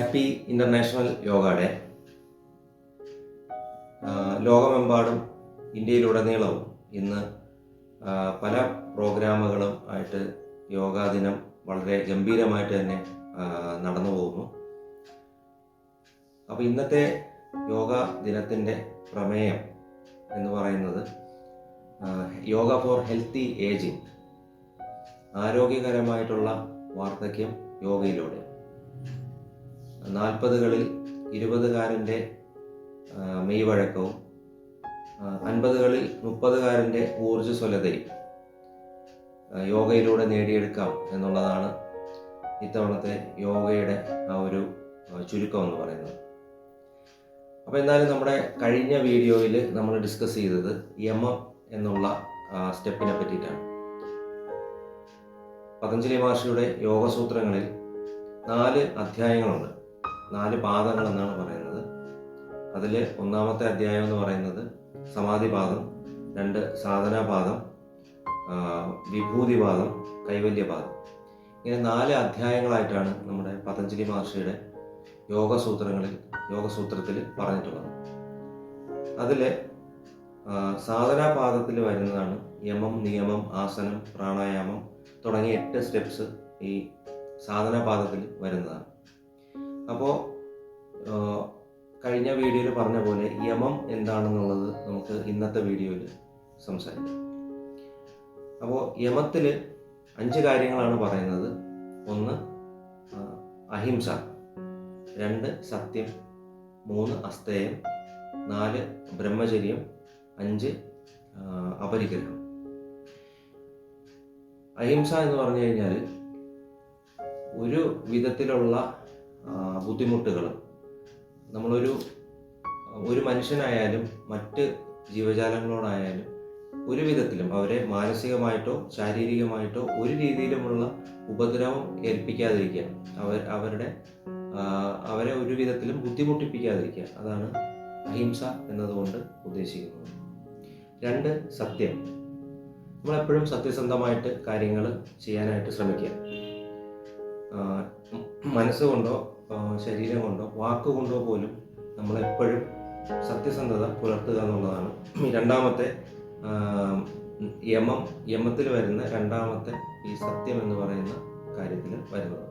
Happy international yoga day. ലോകമെമ്പാടും ഇന്ത്യയിലുടനീളവും ഇന്ന് പല പ്രോഗ്രാമുകളും ആയിട്ട് യോഗാ ദിനം വളരെ ഗംഭീരമായിട്ട് തന്നെ നടന്നു പോകുന്നു. അപ്പോൾ ഇന്നത്തെ യോഗാ ദിനത്തിൻ്റെ പ്രമേയം എന്ന് പറയുന്നത് യോഗ ഫോർ ഹെൽത്തി ഏജിങ്, ആരോഗ്യകരമായിട്ടുള്ള വാർദ്ധക്യം യോഗയിലൂടെ. 40കളിൽ 20കാരൻ്റെ മെയ്വഴക്കവും 50കളിൽ 30കാരൻ്റെ ഊർജ്ജസ്വലതയും യോഗയിലൂടെ നേടിയെടുക്കാം എന്നുള്ളതാണ് ഇത്തവണത്തെ യോഗയുടെ ആ ഒരു ചുരുക്കം എന്ന് പറയുന്നത്. അപ്പോൾ എന്തായാലും നമ്മുടെ കഴിഞ്ഞ വീഡിയോയിൽ നമ്മൾ ഡിസ്കസ് ചെയ്തത് യമം എന്നുള്ള സ്റ്റെപ്പിനെ പറ്റിയിട്ടാണ്. പതഞ്ജലി മഹർഷിയുടെ യോഗസൂത്രങ്ങളിൽ 4 അധ്യായങ്ങളുണ്ട്, 4 പാദങ്ങൾ എന്നാണ് പറയുന്നത്. അതിൽ ഒന്നാമത്തെ അധ്യായം എന്ന് പറയുന്നത് സമാധിപാദം, 2 സാധനാപാദം, വിഭൂതിപാദം, കൈവല്യപാദം. ഇങ്ങനെ 4 അധ്യായങ്ങളായിട്ടാണ് നമ്മുടെ പതഞ്ജലി മഹർഷിയുടെ യോഗസൂത്രത്തിൽ പറഞ്ഞിട്ടുള്ളത്. അതിൽ സാധനാപാദത്തിൽ വരുന്നതാണ് യമം, നിയമം, ആസനം, പ്രാണായാമം തുടങ്ങിയ 8 സ്റ്റെപ്സ് ഈ സാധനാപാദത്തിൽ വരുന്നതാണ്. അപ്പോൾ കഴിഞ്ഞ വീഡിയോയിൽ പറഞ്ഞ പോലെ യമം എന്താണെന്നുള്ളത് നമുക്ക് ഇന്നത്തെ വീഡിയോയിൽ സംസാരിക്കാം. അപ്പോൾ യമത്തിൽ 5 കാര്യങ്ങളാണ് പറയുന്നത്. 1 അഹിംസ, 2 സത്യം, 3 അസ്തേയം, 4 ബ്രഹ്മചര്യം, 5 അപരിഗ്രഹം. അഹിംസ എന്ന് പറഞ്ഞു കഴിഞ്ഞാൽ ഒരു വിധത്തിലുള്ള ബുദ്ധിമുട്ടുകളും ഒരു മനുഷ്യനായാലും മറ്റ് ജീവജാലങ്ങളോടായാലും ഒരു വിധത്തിലും അവരെ മാനസികമായിട്ടോ ശാരീരികമായിട്ടോ ഒരു രീതിയിലുമുള്ള ഉപദ്രവം ഏൽപ്പിക്കാതിരിക്കുക, അവരെ ഒരു വിധത്തിലും ബുദ്ധിമുട്ടിപ്പിക്കാതിരിക്കുക. അതാണ് അഹിംസ എന്നതുകൊണ്ട് ഉദ്ദേശിക്കുന്നത്. 2 സത്യം, നമ്മളെപ്പോഴും സത്യസന്ധമായിട്ട് കാര്യങ്ങൾ ചെയ്യാനായിട്ട് ശ്രമിക്കുക. മനസ്സുകൊണ്ടോ ശരീരം കൊണ്ടോ വാക്കുകൊണ്ടോ പോലും നമ്മളെപ്പോഴും സത്യസന്ധത പുലർത്തുക എന്നുള്ളതാണ് രണ്ടാമത്തെ യമത്തിൽ വരുന്ന രണ്ടാമത്തെ ഈ സത്യം എന്ന് പറയുന്ന കാര്യത്തിൽ വരുന്നത്.